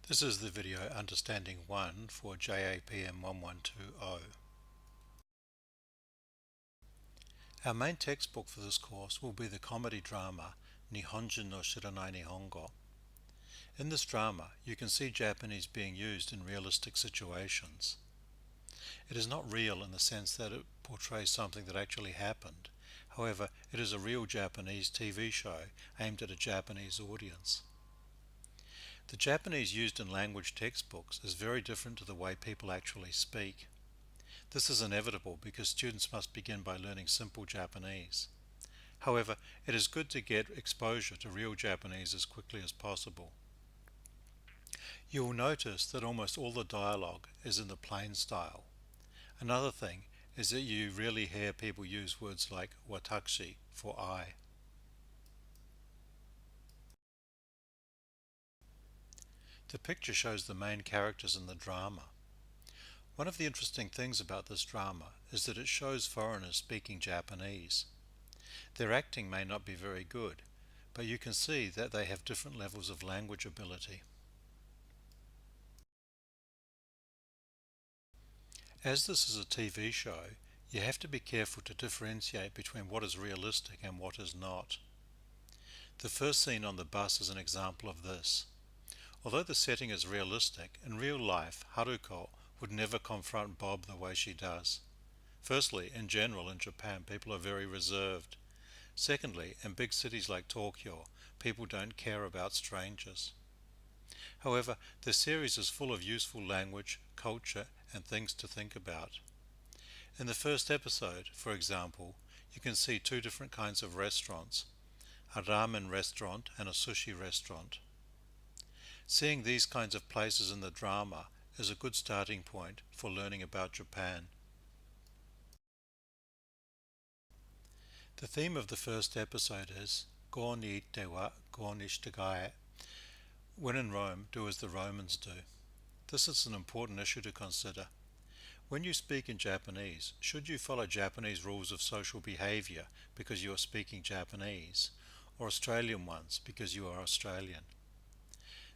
This is the video Understanding 1 for JAPN1120. Our main textbook for this course will be the comedy drama Nihonjin no Shiranai Nihongo. In this drama, you can see Japanese being used in realistic situations. It is not real in the sense that it portrays something that actually happened. However, it is a real Japanese TV show aimed at a Japanese audience. The Japanese used in language textbooks is very different to the way people actually speak. This is inevitable because students must begin by learning simple Japanese. However, it is good to get exposure to real Japanese as quickly as possible. You will notice that almost all the dialogue is in the plain style. Another thing is that you rarely hear people use words like watashi for I. The picture shows the main characters in the drama. One of the interesting things about this drama is that it shows foreigners speaking Japanese. Their acting may not be very good, but you can see that they have different levels of language ability. As this is a TV show, you have to be careful to differentiate between what is realistic and what is not. The first scene on the bus is an example of this. Although the setting is realistic, in real life Haruko would never confront Bob the way she does. Firstly, in general in Japan people are very reserved. Secondly, in big cities like Tokyo, people don't care about strangers. However, the series is full of useful language, culture, and things to think about. In the first episode, for example, you can see two different kinds of restaurants, a ramen restaurant and a sushi restaurant. Seeing these kinds of places in the drama is a good starting point for learning about Japan. The theme of the first episode is Go ni ite wa go ni shitagae. When in Rome, do as the Romans do. This is an important issue to consider. When you speak in Japanese, should you follow Japanese rules of social behavior because you are speaking Japanese, or Australian ones because you are Australian?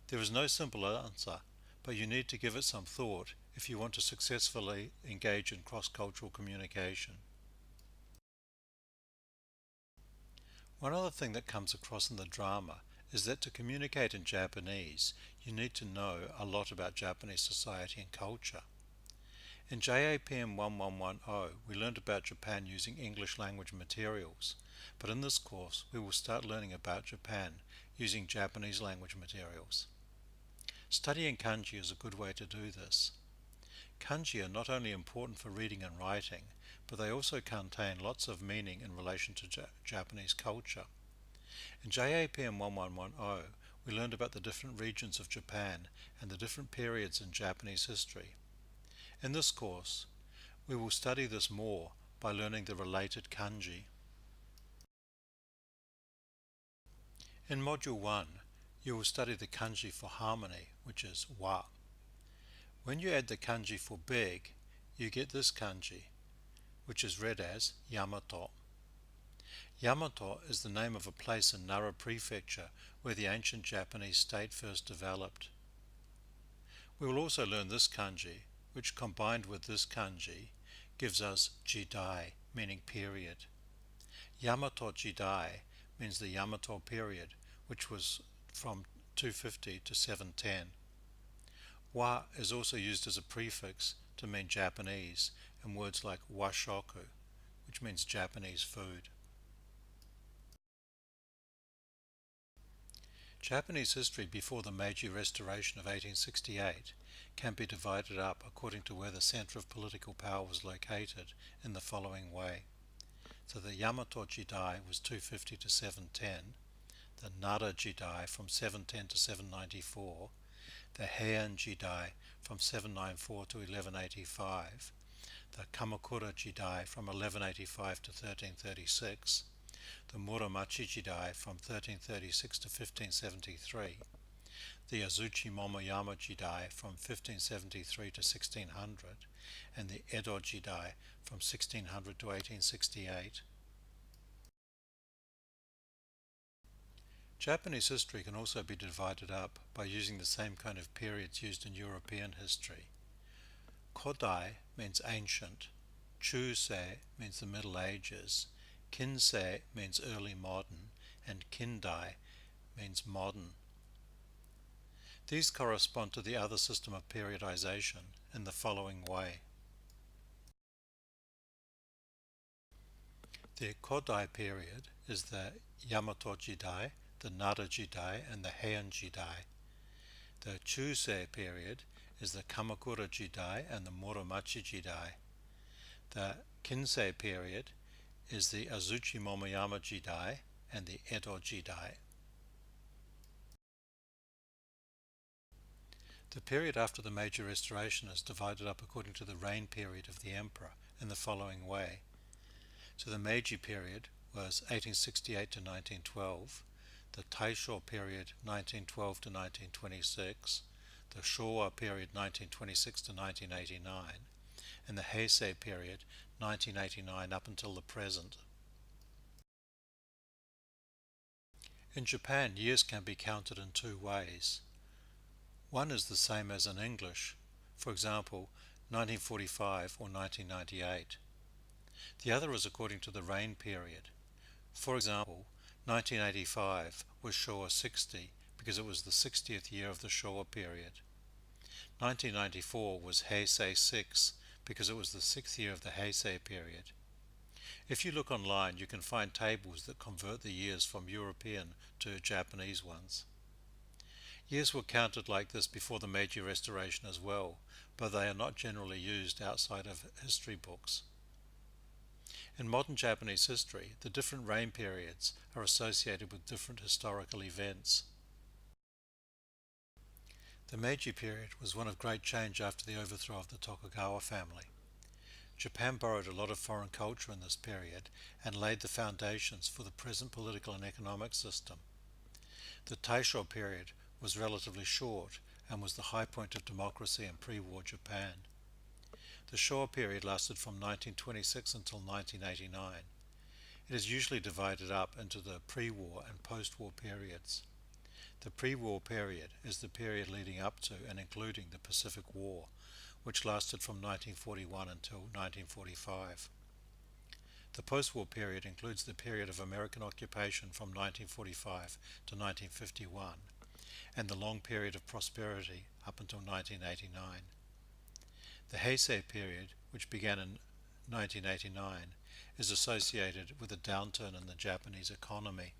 There is no simple answer, but you need to give it some thought if you want to successfully engage in cross-cultural communication. One other thing that comes across in the drama is that to communicate in Japanese, you need to know a lot about Japanese society and culture. In JAPN 1110, we learned about Japan using English language materials, but in this course we will start learning about Japan using Japanese language materials. Studying kanji is a good way to do this. Kanji are not only important for reading and writing, but they also contain lots of meaning in relation to Japanese culture. In JAPN 1110, we learned about the different regions of Japan and the different periods in Japanese history. In this course, we will study this more by learning the related kanji. In Module 1, you will study the kanji for harmony, which is wa. When you add the kanji for big, you get this kanji, which is read as Yamato. Yamato is the name of a place in Nara Prefecture where the ancient Japanese state first developed. We will also learn this kanji, which combined with this kanji gives us Jidai, meaning period. Yamato Jidai means the Yamato period, which was from 250 to 710. Wa is also used as a prefix to mean Japanese in words like washoku, which means Japanese food. Japanese history before the Meiji Restoration of 1868 can be divided up according to where the center of political power was located in the following way. So the Yamato Jidai was 250 to 710, the Nara Jidai from 710 to 794, the Heian Jidai from 794 to 1185, the Kamakura Jidai from 1185 to 1336, the Muromachi Jidai from 1336 to 1573, the Azuchi Momoyama Jidai from 1573 to 1600, and the Edo Jidai from 1600 to 1868. Japanese history can also be divided up by using the same kind of periods used in European history. Kodai means ancient, Chusei means the Middle Ages, Kinsei means early modern, and Kindai means modern. These correspond to the other system of periodization in the following way. The Kodai period is the Yamato Jidai, the Nara Jidai, and the Heian Jidai. The Chusei period is the Kamakura Jidai and the Muromachi Jidai. The Kinsei period is the Azuchi Momoyama Jidai and the Edo Jidai. The period after the major restoration is divided up according to the reign period of the emperor in the following way. So the Meiji period was 1868 to 1912, the Taisho period 1912 to 1926, the Showa period 1926 to 1989, and the Heisei period 1989 up until the present. In Japan, years can be counted in two ways. One is the same as in English, for example, 1945 or 1998. The other is according to the reign period. For example, 1985 was Showa 60 because it was the 60th year of the Showa period. 1994 was Heisei 6 because it was the 6th year of the Heisei period. If you look online, you can find tables that convert the years from European to Japanese ones. Years were counted like this before the Meiji Restoration as well, but they are not generally used outside of history books. In modern Japanese history, the different reign periods are associated with different historical events. The Meiji period was one of great change after the overthrow of the Tokugawa family. Japan borrowed a lot of foreign culture in this period and laid the foundations for the present political and economic system. The Taisho period was relatively short and was the high point of democracy in pre-war Japan. The Showa period lasted from 1926 until 1989. It is usually divided up into the pre-war and post-war periods. The pre-war period is the period leading up to and including the Pacific War, which lasted from 1941 until 1945. The post-war period includes the period of American occupation from 1945 to 1951, and the long period of prosperity up until 1989. The Heisei period, which began in 1989, is associated with a downturn in the Japanese economy.